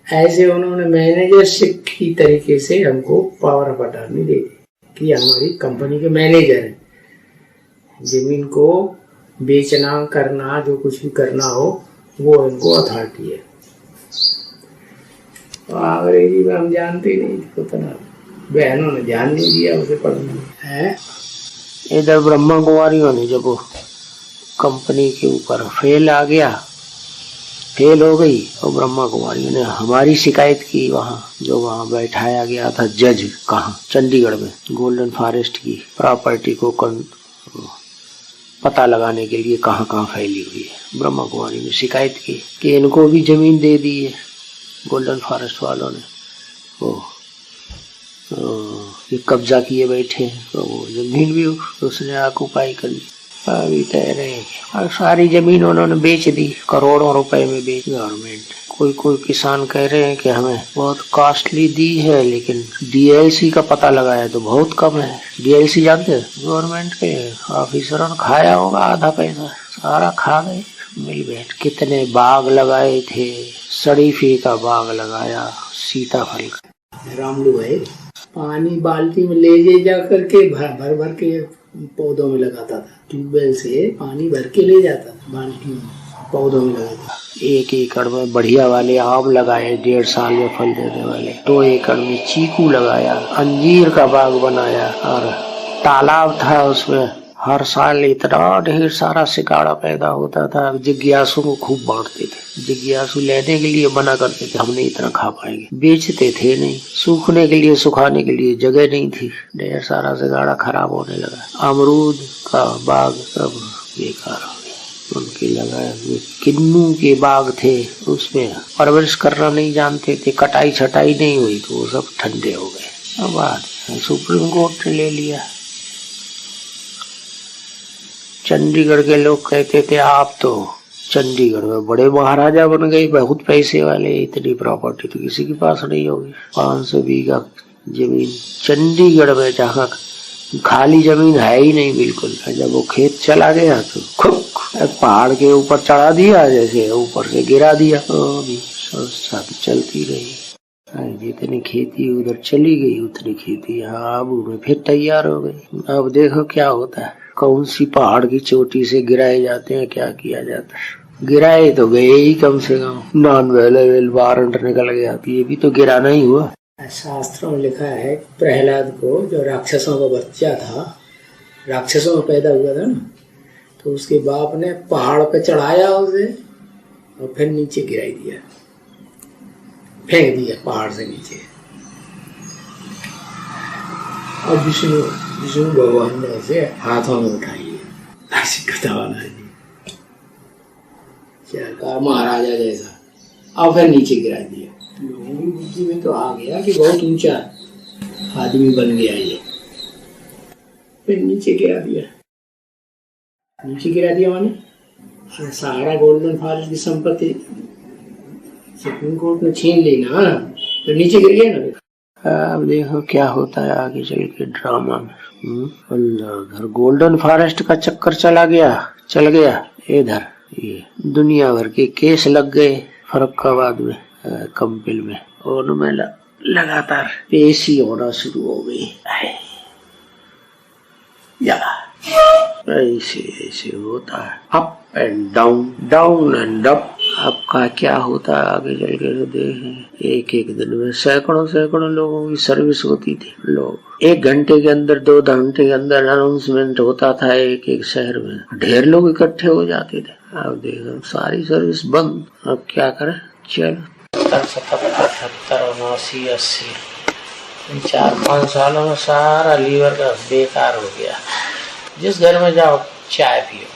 ऐसे उन्होंने मैनेजरशिप की तरीके से हमको पावर ऑफ अटॉर्नी दे दी कि हमारी कंपनी के मैनेजर है, जमीन को बेचना करना जो कुछ भी करना हो वो इनको अथॉरिटी है। और अंग्रेजी में हम जानते नहीं थे, पता, बहनों ने ध्यान नहीं दिया उसे पढ़ने है। इधर ब्रह्मा कुमारियों ने जब कंपनी के ऊपर फेल हो गई और ब्रह्मा कुमारियों ने हमारी शिकायत की, वहाँ जो वहाँ बैठाया गया था जज, कहाँ, चंडीगढ़ में, गोल्डन फॉरेस्ट की प्रॉपर्टी को पता लगाने के लिए कहाँ कहाँ फैली हुई है। ब्रह्मा कुमारी ने शिकायत की कि इनको भी जमीन दे दी है गोल्डन फॉरेस्ट वालों ने, ये कब्जा किए बैठे हैं, तो वो जमीन भी उसने ऑक्युपाई कर ली। अभी कह रहे हैं और सारी जमीन उन्होंने बेच दी, करोड़ों रुपए में बेच गवर्नमेंट। कोई किसान कह रहे हैं कि हमें बहुत कॉस्टली दी है, लेकिन DLC का पता लगाया तो बहुत कम है। DLC जानते हैं, गवर्नमेंट के ऑफिसरों ने खाया होगा आधा पैसा, सारा खा गए मिल बैठ। कितने बाग लगाए थे, शरीफे का बाग लगाया, सीताफल का। रामलू है, पानी बाल्टी में ले जा करके भर के पौधों में लगाता था, ट्यूबवेल से पानी भर के ले जाता था, बाल्टी में पौधों में लगाता। 1 एकड़ में बढ़िया वाले आम लगाए, 1.5 साल में फल देने वाले। 2 एकड़ में चीकू लगाया, अंजीर का बाग बनाया, और तालाब था उसमें हर साल इतना ढेर सारा सिकाड़ा पैदा होता था, जिज्ञासु को खूब बांटते थे। जिज्ञासु लेने के लिए मना करते थे, हम नहीं इतना खा पाएंगे, बेचते थे नहीं, सूखने के लिए सुखाने के लिए जगह नहीं थी, ढेर सारा सिकाड़ा खराब होने लगा। अमरूद का बाग सब बेकार हो गया। उनके लगाए हुए किन्नू के बाग थे, उसमें परवरिश करना नहीं जानते थे, कटाई छटाई नहीं हुई तो वो सब ठंडे हो गए। अब आज सुप्रीम कोर्ट ने ले लिया। चंडीगढ़ के लोग कहते थे आप तो चंडीगढ़ में बड़े महाराजा बन गए, बहुत पैसे वाले, इतनी प्रॉपर्टी तो किसी के पास नहीं होगी। 500 बीघा जमीन चंडीगढ़ में, जहाँ खाली जमीन है ही नहीं बिल्कुल। जब वो खेत चला गया तो खूब पहाड़ के ऊपर चढ़ा दिया, जैसे ऊपर से गिरा दिया। संस्था चलती रही, जितनी खेती उधर चली गई उतनी खेती यहाँ आबू में फिर तैयार हो गई। अब देखो क्या होता है, कौन सी पहाड़ की चोटी से गिराए जाते हैं, क्या किया जाता है। गिराए तो गए ही, कम से कम नॉन अवेलेबल वारंट निकल गया, ये भी तो गिराना ही हुआ। शास्त्रों में लिखा है प्रहलाद को जो राक्षसों का बच्चा था, राक्षसों में पैदा हुआ था ना, तो उसके बाप ने पहाड़ पे चढ़ाया उसे और फिर नीचे गिराई दिया, फेंक दिया पहाड़ से नीचे। और विष्णु भगवान ने उसे हाथों में उठाई है, ऐसी कथा वाला है महाराजा जैसा, और फिर नीचे गिरा दिया। लोगों की बुद्धि में तो आ गया कि बहुत ऊंचा आदमी बन गया ये, फिर नीचे गिरा दिया। नीचे गिरा दिया माने सारा गोल्डन फॉरेस्ट की संपत्ति सुप्रीम कोर्ट ने छीन ली ना, तो नीचे गिर गया ना। अब देखो क्या होता है आगे चल के ड्रामा में। उधर गोल्डन फॉरेस्ट का चक्कर चल गया इधर ये दुनिया भर के केस लग गए फरुखाबाद में, कंपिल में, और उनमें लगातार पेशी होना शुरू हो गई। ऐसे होता है, up and down, down and up. आपका क्या होता है आगे चल के तो देखें। एक दिन में सैकड़ों लोगों की सर्विस होती थी। लोग 1 घंटे के अंदर, 2 घंटे के अंदर अनाउंसमेंट होता था एक शहर में, ढेर लोग इकट्ठे हो जाते थे। अब देखो सारी सर्विस बंद, अब क्या करें। चलो 77, 79, 80 4-5 सालों में सारा लीवर का बेकार हो गया। जिस घर में जाओ चाय पियो,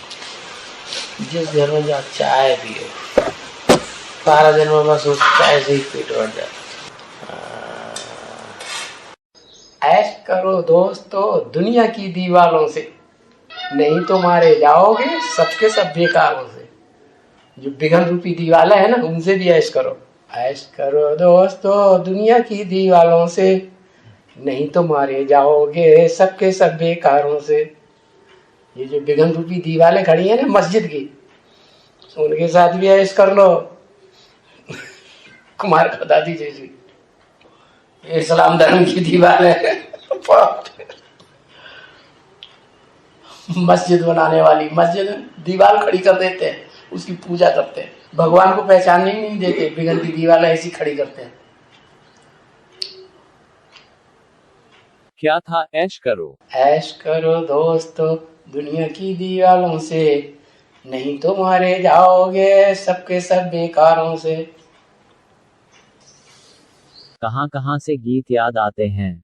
सारा दिन में बस उस चाय से ही पेट भर जाता। ऐश करो दोस्तों दुनिया की दीवालों से, नहीं तो मारे जाओगे सबके सब बेकारों से। जो बिघन रूपी दीवालें है ना, उनसे भी ऐश करो। ऐश करो दोस्तों दुनिया की दीवालों से, नहीं तो मारे जाओगे सबके सब बेकारों से। ये जो बिघन रूपी दीवालें खड़ी है ना मस्जिद की, उनके साथ भी ऐश कर लो। कुमार खदादी जैसी इस्लाम धर्म की दीवार है, मस्जिद बनाने वाली, मस्जिद दीवार खड़ी कर देते हैं, उसकी पूजा करते हैं, भगवान को पहचानने ही नहीं देते, बिगड़ की दीवार ऐसी खड़ी करते हैं। क्या था ऐश करो दोस्तों दुनिया की दीवालों से, नहीं तो मारे जाओगे सबके सब बेकारों से। कहां से गीत याद आते हैं?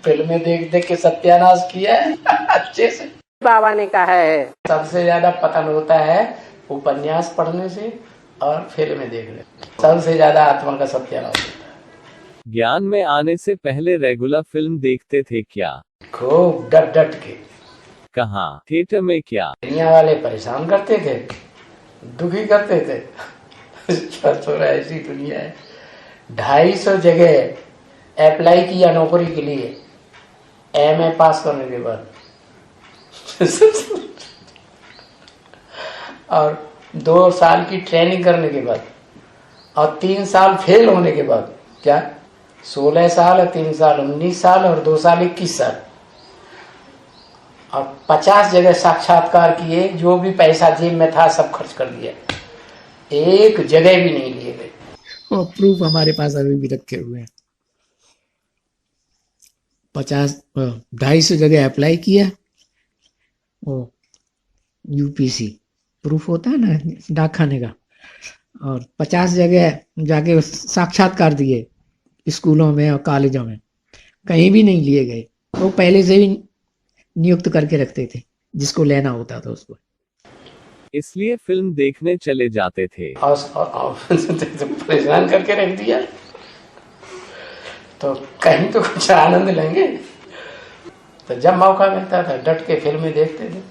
फिल्में देख देख के सत्यानाश किया है अच्छे से। बाबा ने कहा है सबसे ज्यादा पतन होता है उपन्यास पढ़ने से और फिल्में देखने, सबसे ज्यादा आत्मा का सत्यानाश होता है। ज्ञान में आने से पहले रेगुलर फिल्म देखते थे क्या? खूब डट के। कहाँ? थिएटर में क्या? दुनिया वाले परेशान करते थे, दुखी करते थे। थोड़ा ऐसी दुनिया है। 250 जगह अप्लाई किया नौकरी के लिए, एमए पास करने के बाद और 2 साल की ट्रेनिंग करने के बाद और 3 साल फेल होने के बाद, क्या 16 साल, 3 साल 19 साल और 2 साल 21 साल, और 50 जगह साक्षात्कार किए, जो भी पैसा जेब में था सब खर्च कर दिया, एक जगह भी नहीं लिए गए। और प्रूफ हमारे पास अभी भी रखे हुए हैं। 250 जगह अप्लाई किया, वो यूपीसी प्रूफ होता है ना डाक खाने का, और 50 जगह जाके साक्षात्कार दिए स्कूलों में और कॉलेजों में, कहीं भी नहीं लिए गए। वो पहले से ही नियुक्त करके रखते थे जिसको लेना होता था उसको। इसलिए फिल्म देखने चले जाते थे। और परेशान करके रख दिया, तो कहीं तो कुछ आनंद लेंगे। तो जब मौका मिलता था डट के फिल्में देखते थे।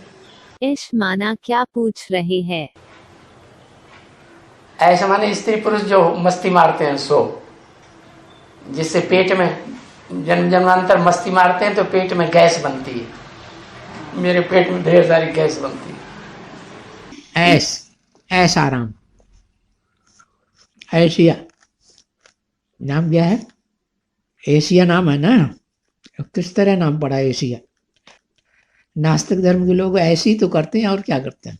इश माना क्या पूछ रहे हैं? ऐसा माने स्त्री पुरुष जो मस्ती मारते हैं, सो जिससे पेट में जन्म जन्मांतर मस्ती मारते हैं तो पेट में गैस बनती है। मेरे पेट में ढेर सारी गैस बनती है। ऐस आराम, एशिया नाम क्या है? एशिया नाम है ना, किस तरह नाम पड़ा एशिया? नास्तिक धर्म के लोग ऐसे ही तो करते हैं, और क्या करते हैं।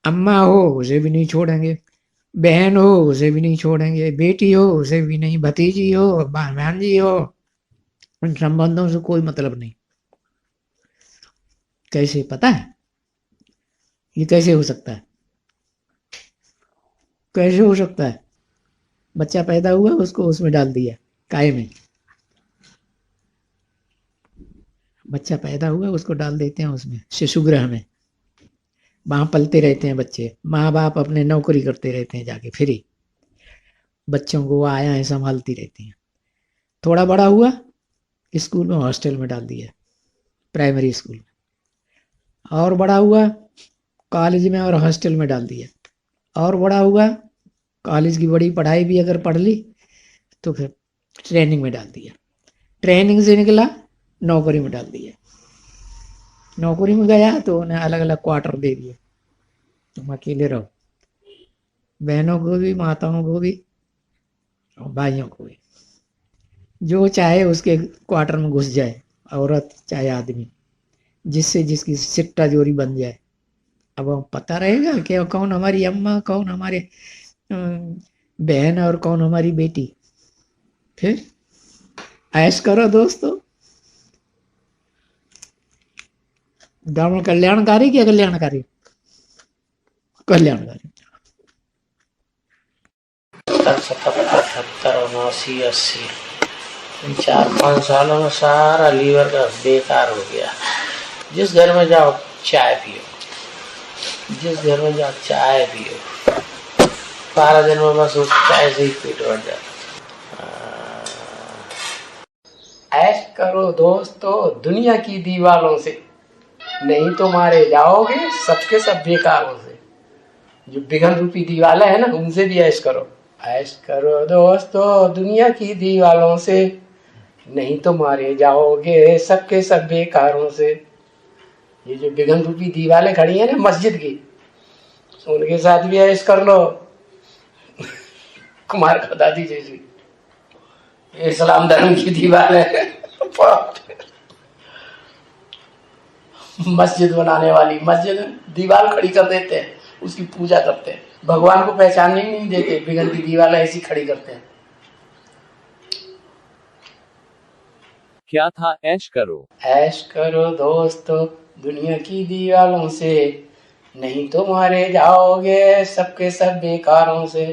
अम्मा हो उसे भी नहीं छोड़ेंगे, बहन हो उसे भी नहीं छोड़ेंगे, बेटी हो उसे भी नहीं, भतीजी हो, भांजी हो, उन संबंधों से कोई मतलब नहीं। कैसे पता है? ये कैसे हो सकता है? कैसे हो सकता है? बच्चा पैदा हुआ उसको उसमें डाल दिया काय में, बच्चा पैदा हुआ उसको डाल देते हैं उसमें शिशुगृह में, वहां पलते रहते हैं बच्चे, माँ बाप अपने नौकरी करते रहते हैं जाके फ्री, बच्चों को आया है संभालती रहती हैं। थोड़ा बड़ा हुआ स्कूल में हॉस्टल में डाल दिया, प्राइमरी स्कूल में, और बड़ा हुआ कॉलेज में और हॉस्टल में डाल दिया, और बड़ा हुआ कॉलेज की बड़ी पढ़ाई भी अगर पढ़ ली तो फिर ट्रेनिंग में डाल दिया, ट्रेनिंग से निकला नौकरी में डाल दिया, नौकरी में गया तो उन्हें अलग अलग क्वार्टर दे दिए, तुम अकेले रहो, बहनों को भी, माताओं को भी और भाइयों को भी, जो चाहे उसके क्वार्टर में घुस जाए, औरत चाहे आदमी, जिससे जिसकी सिट्टा जोरी बन जाए। अब हम पता रहेगा कि कौन हमारी अम्मा, कौन हमारे बहन और कौन हमारी बेटी। फिर ऐश करो दोस्तों। धर्म कल्याणकारी क्या कल्याणकारी? कल्याणकारी। 77, 79, 80 4-5 सालों में सारा लीवर का बेकार हो गया। जिस घर में जाओ चाय पियो, जिस घर में जाओ चाय पियो, सारा दिन में बस उस चाय से ही पेट भर जाता। ऐश करो दोस्तों दुनिया की दीवालों से, नहीं तो मारे जाओगे सबके सब बेकारों से। जो बिघन रूपी दीवाला है ना, उनसे भी ऐश करो। ऐश करो दोस्तों दुनिया की दीवालों से, नहीं तो मारे जाओगे सबके सब बेकारों से। ये जो बिघन रूपी दीवालें खड़ी है ना मस्जिद की, उनके साथ भी ऐश कर लो। कुमार का दादी जैसी इस्लाम धर्म की दीवार है। मस्जिद बनाने वाली, मस्जिद दीवार खड़ी कर देते हैं, उसकी पूजा करते हैं, भगवान को पहचानने ही नहीं देते, बिगन की दीवार ऐसी खड़ी करते हैं। क्या था ऐश करो? ऐश करो दोस्तों दुनिया की दीवारों से, नहीं तो मारे जाओगे सबके सब बेकारों से।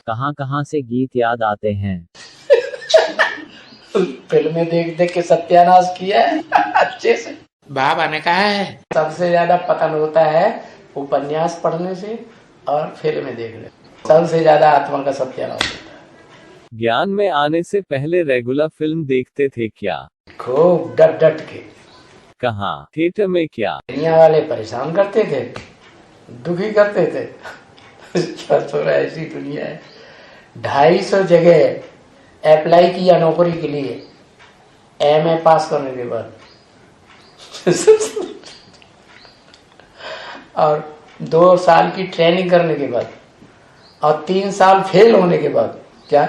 कहां से गीत याद आते हैं? फिल्में देख देख के सत्यानाश किया है अच्छे से। बाबा ने कहा है सबसे ज्यादा पतन होता है उपन्यास पढ़ने से और फिल्में देखने, सबसे ज्यादा आत्मा का सत्यानाश होता है। ज्ञान में आने से पहले रेगुलर फिल्म देखते थे क्या? खूब डट डट के। कहाँ? थिएटर में क्या? दुनिया वाले परेशान करते थे, दुखी करते थे। थोड़ा ऐसी दुनिया है। 250 जगह अप्लाई किया नौकरी के लिए, एमए पास करने के बाद। और 2 साल की ट्रेनिंग करने के बाद और 3 साल फेल होने के बाद, क्या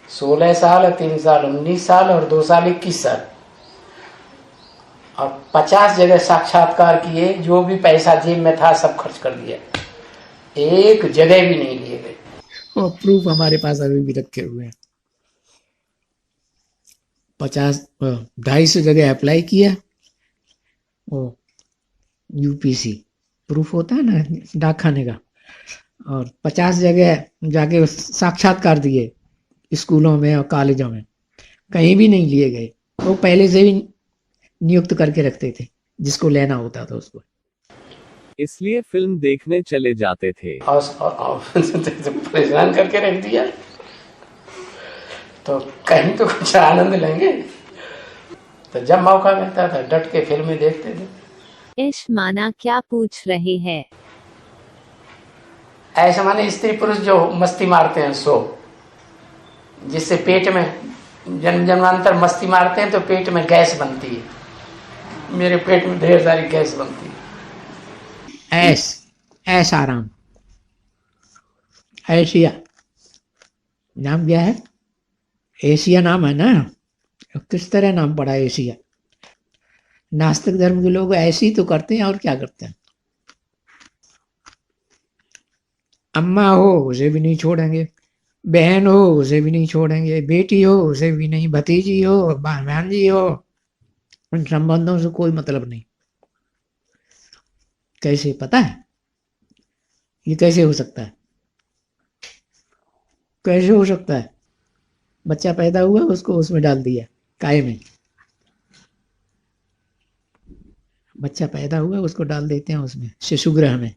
16 साल और 3 साल 19 साल और 2 साल 21 साल, और 50 जगह साक्षात्कार किए, जो भी पैसा जेब में था सब खर्च कर दिया, एक जगह भी नहीं लिए गए। और प्रूफ हमारे पास अभी भी रखे हुए हैं। 250 जगह अप्लाई किया, वो यूपीसी प्रूफ होता है ना डाक खाने का, और 50 जगह जाके साक्षात्कार दिए स्कूलों में और कॉलेजों में, कहीं भी नहीं लिए गए। वो पहले से भी नियुक्त करके रखते थे जिसको लेना होता था उसको। इसलिए फिल्म देखने चले जाते थे। और परेशान करके रख दिया, तो कहीं तो कुछ आनंद लेंगे। तो जब मौका मिलता था डट के फिल्में देखते थे। इश माना क्या पूछ रहे हैं? ऐसा माने स्त्री पुरुष जो मस्ती मारते हैं, सो जिससे पेट में जन्म जन्मांतर मस्ती मारते हैं तो पेट में गैस बनती है। मेरे पेट में ढेर सारी गैस बनती है। ऐस आराम, एशिया नाम क्या है? एशिया नाम है ना, किस तरह नाम पड़ा एशिया? नास्तिक धर्म के लोग ऐसे ही तो करते हैं, और क्या करते हैं। अम्मा हो उसे भी नहीं छोड़ेंगे, बहन हो उसे भी नहीं छोड़ेंगे, बेटी हो उसे भी नहीं, भतीजी हो, भांजी हो, उन संबंधों से कोई मतलब नहीं। कैसे पता है? ये कैसे हो सकता है? कैसे हो सकता है? बच्चा पैदा हुआ उसको उसमें डाल दिया काय में, बच्चा पैदा हुआ उसको डाल देते हैं उसमें शिशुगृह में,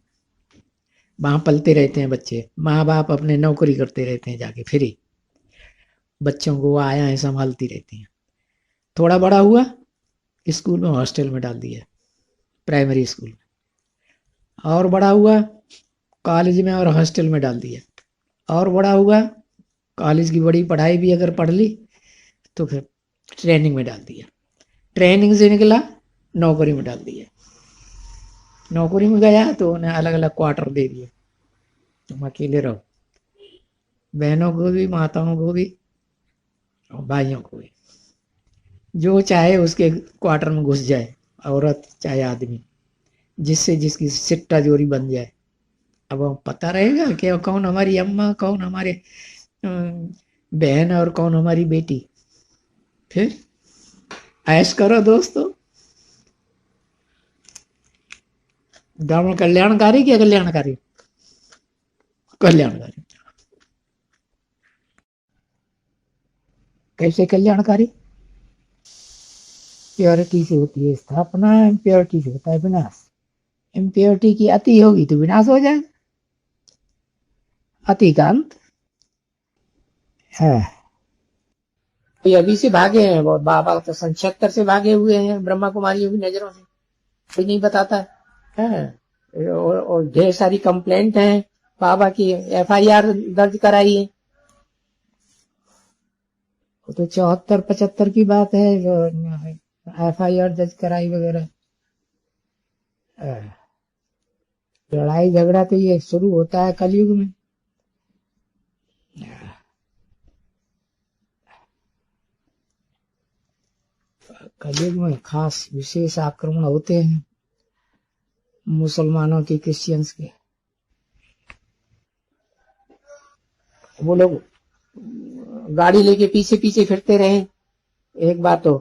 वहां पलते रहते हैं बच्चे, माँ बाप अपने नौकरी करते रहते हैं जाके फ्री, बच्चों को आया है संभालती रहती हैं। थोड़ा बड़ा हुआ स्कूल में हॉस्टल में डाल दिया, प्राइमरी स्कूल में, और बड़ा हुआ कॉलेज में और हॉस्टल में डाल दिया, और बड़ा हुआ कॉलेज की बड़ी पढ़ाई भी अगर पढ़ ली तो फिर ट्रेनिंग में डाल दिया, ट्रेनिंग से निकला नौकरी में डाल दिया, नौकरी में गया तो उन्हें अलग अलग क्वार्टर दे दिए, तुम अकेले रहो, बहनों को भी, माताओं को भी, और भाइयों को भी, जो चाहे उसके क्वार्टर में घुस जाए, औरत चाहे आदमी, जिससे जिसकी सिट्टा जोरी बन जाए। अब पता रहेगा कि कौन हमारी अम्मा, कौन हमारे बहन और कौन हमारी बेटी। फिर ऐश करो दोस्तों। धर्म कल्याणकारी क्या कल्याणकारी? कल्याणकारी। कैसे कल्याणकारी? प्योरिटी से होती है स्थापना, इम्प्योरिटी से होता है विनाश। इम्प्योरिटी की अति होगी तो विनाश हो जाए, अति का अंत है। ये अभी से भागे हैं बहुत, बाबा तो 76 से भागे हुए हैं ब्रह्मा कुमारियों की नजरों से, कोई नहीं बताता है। और ढेर सारी कंप्लेंट है, बाबा की एफआईआर दर्ज कराई है, तो 74-75 की बात है एफआईआर दर्ज कराई वगैरह। लड़ाई झगड़ा तो ये शुरू होता है कलयुग में। कलयुग में खास विशेष आक्रमण होते हैं मुसलमानों के, क्रिश्चियंस के। वो लोग गाड़ी लेके पीछे पीछे फिरते रहे। एक बार तो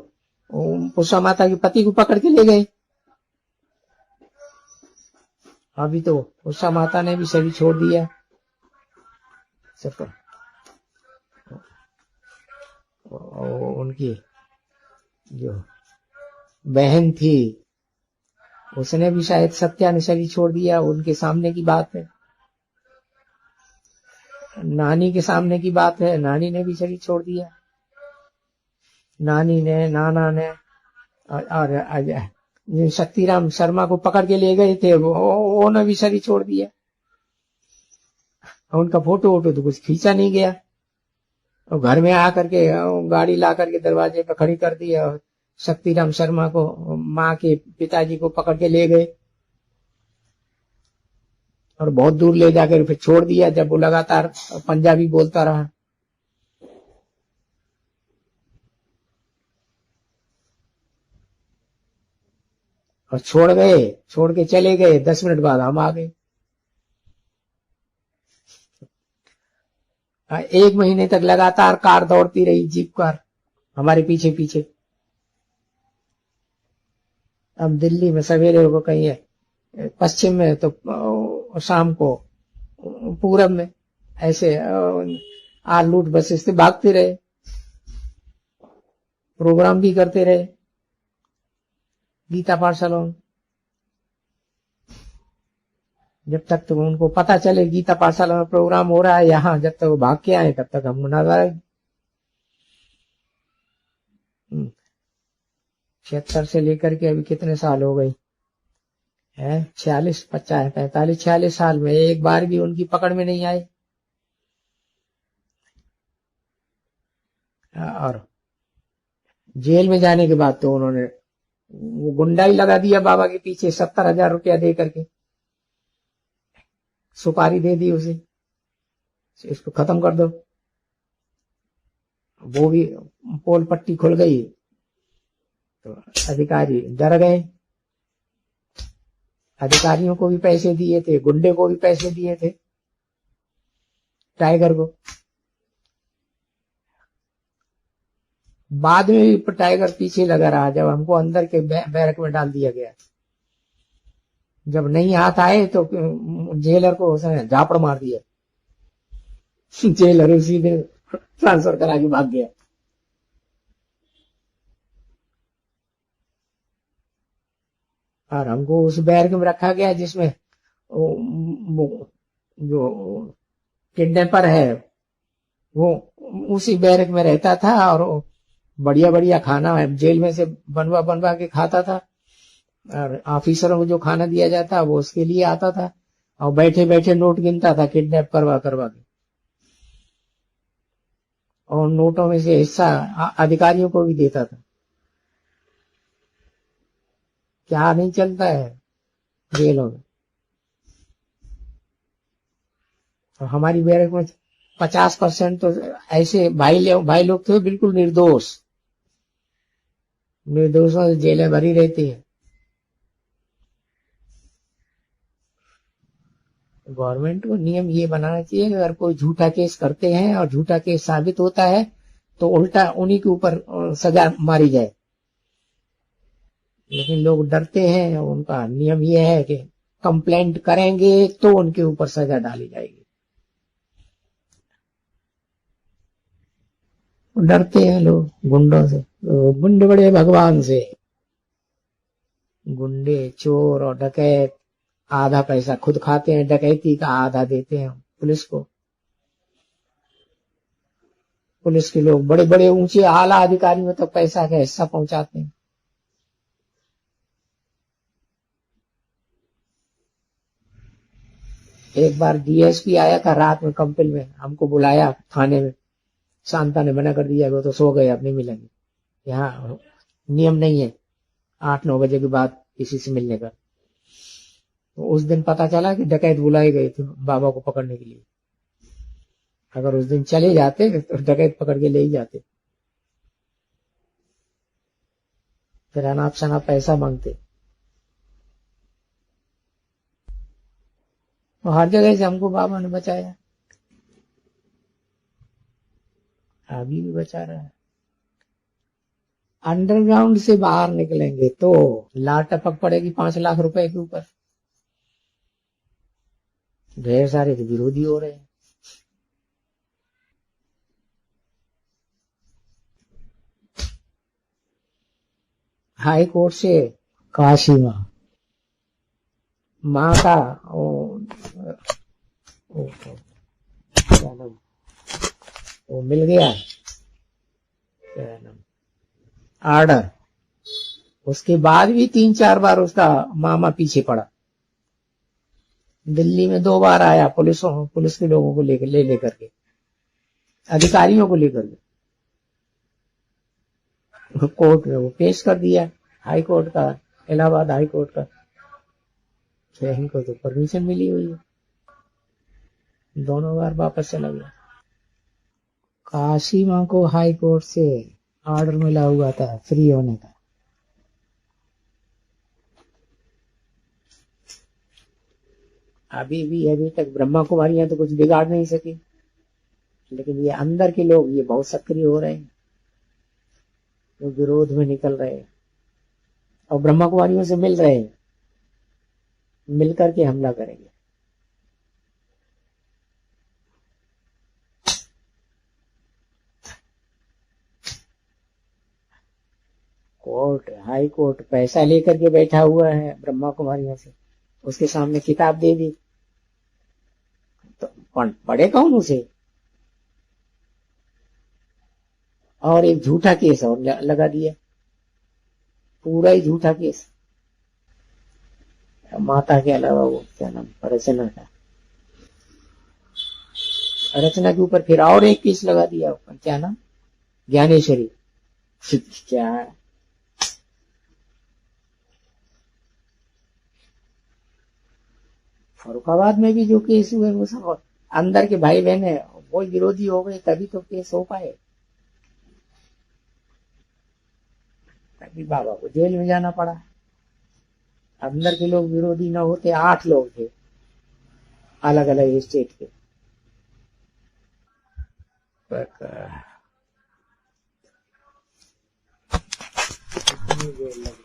उषा माता के पति को पकड़ के ले गए। अभी तो उषा माता ने भी सभी छोड़ दिया सबको। उनकी जो बहन थी उसने भी शायद सत्या ने शरीर छोड़ दिया, उनके सामने की बात है। नानी के सामने की बात है, नानी ने भी शरीर छोड़ दिया। नानी ने, नाना ने, और शक्तिराम शर्मा को पकड़ के ले गए थे, वो भी शरीर छोड़ दिया। उनका फोटो वोटो तो कुछ खींचा नहीं गया, और घर में आकर के गाड़ी ला करके दरवाजे पर खड़ी कर दी, और शक्तिराम शर्मा को, माँ के पिताजी को पकड़ के ले गए और बहुत दूर ले जाकर फिर छोड़ दिया, जब वो लगातार पंजाबी बोलता रहा। और छोड़ गए, छोड़ के चले गए, 10 मिनट बाद हम आ गए। 1 महीने तक लगातार कार दौड़ती रही, जीप कार हमारे पीछे पीछे। अब दिल्ली में सवेरे को कहीं है पश्चिम में तो शाम को पूरब में, ऐसे आलूट बसेस से भागते रहे, प्रोग्राम भी करते रहे गीता पाठशाला में। जब तक तो उनको पता चले गीता पाठशाला में प्रोग्राम हो रहा है यहाँ, जब तक वो भाग के आए तब तक हम नजर 76 से लेकर के अभी कितने साल हो गई है, 46 50 45 46 साल में एक बार भी उनकी पकड़ में नहीं आए। और जेल में जाने के बाद तो उन्होंने वो गुंडा ही लगा दिया बाबा के पीछे, 70,000 रुपया दे करके सुपारी दे दी उसे, इसको खत्म कर दो। वो भी पोल पट्टी खुल गई तो अधिकारी डर गए। अधिकारियों को भी पैसे दिए थे, गुंडे को भी पैसे दिए थे, टाइगर को। बाद में भी टाइगर पीछे लगा रहा जब हमको अंदर के बैरक में डाल दिया गया। जब नहीं हाथ आए तो जेलर को उसने झापड़ मार दिया, जेलर सीधे ट्रांसफर करा के भाग गया। और हमको उस बैरक में रखा गया जिसमें जो किडनैपर है वो उसी बैरक में रहता था और बढ़िया बढ़िया खाना जेल में से बनवा बनवा के खाता था। और ऑफिसरों को जो खाना दिया जाता वो उसके लिए आता था और बैठे बैठे नोट गिनता था किडनैप करवा करवा के। और नोटों में से हिस्सा अधिकारियों को भी देता था। क्या नहीं चलता है जेलों में। और हमारी बैरक में 50% तो ऐसे भाई लोग थे बिल्कुल निर्दोष, निर्दोषों से जेलें भरी रहती है। गवर्नमेंट को नियम ये बनाना चाहिए कि अगर कोई झूठा केस करते हैं और झूठा केस साबित होता है तो उल्टा उन्हीं के ऊपर सजा मारी जाए। लेकिन लोग डरते हैं, उनका नियम ये है कि कंप्लेंट करेंगे तो उनके ऊपर सजा डाली जाएगी। डरते हैं लोग गुंडों से। गुंडे बड़े भगवान से। गुंडे चोर और डकैत आधा पैसा खुद खाते हैं, डकैती का आधा देते हैं पुलिस को। पुलिस के लोग बड़े बड़े ऊंचे आला अधिकारियों तक पैसा का हिस्सा पहुंचाते हैं। एक बार डीएसपी आया था रात में कंपनी में, हमको बुलाया थाने में। शांता ने मना कर दिया, वो तो सो गए, अब नहीं मिलेंगे। यहाँ नियम नहीं है 8-9 बजे के बाद किसी से मिलने का। तो उस दिन पता चला कि डकैत बुलाए गए थे बाबा को पकड़ने के लिए। अगर उस दिन चले जाते तो डकैत पकड़ के ले ही जाते। फिर अनाप शनाप पैसा मांगते। तो हर जगह से हमको बाबा ने बचाया, अभी भी बचा रहा है। अंडरग्राउंड से बाहर निकलेंगे तो लाट टपक पड़ेगी 5 लाख रुपए के ऊपर। ढेर सारे तो विरोधी हो रहे हैं। हाई कोर्ट से काशी माँ का वो मिल गया आर्डर। उसके बाद भी 3-4 बार उसका मामा पीछे पड़ा। दिल्ली में 2 बार आया पुलिस के लोगों को लेकर के, अधिकारियों को लेकर के। कोर्ट में वो पेश कर दिया, हाई कोर्ट का, इलाहाबाद हाई कोर्ट का। इनको तो परमिशन मिली हुई है, दोनों बार वापस चला गया। काशी माँ को हाई कोर्ट से ऑर्डर मिला हुआ था फ्री होने का। अभी तक ब्रह्मा कुमारियां तो कुछ बिगाड़ नहीं सकी। लेकिन ये अंदर के लोग ये बहुत सक्रिय हो रहे हैं, जो विरोध में निकल रहे हैं और ब्रह्मा कुमारियों से मिल रहे हैं, मिलकर के हमला करेंगे। कोर्ट, हाई कोर्ट पैसा लेकर के बैठा हुआ है ब्रह्मा कुमारियों से, उसके सामने किताब दे दी तो पढ़े कौन उसे? और एक झूठा केस और लगा दिया, पूरा ही झूठा केस। माता के अलावा वो क्या नाम, रचना का, रचना के ऊपर फिर और एक केस लगा दिया, क्या नाम, ज्ञानेश्वरी। क्या फरुखाबाद में भी जो केस हुए वो सब अंदर के भाई बहन है, वो विरोधी हो गए तभी तो केस हो पाए, तभी बाबा को जेल में जाना पड़ा। अंदर के लोग विरोधी न होते, 8 लोग थे अलग अलग स्टेट के। कितनी जेल लगी।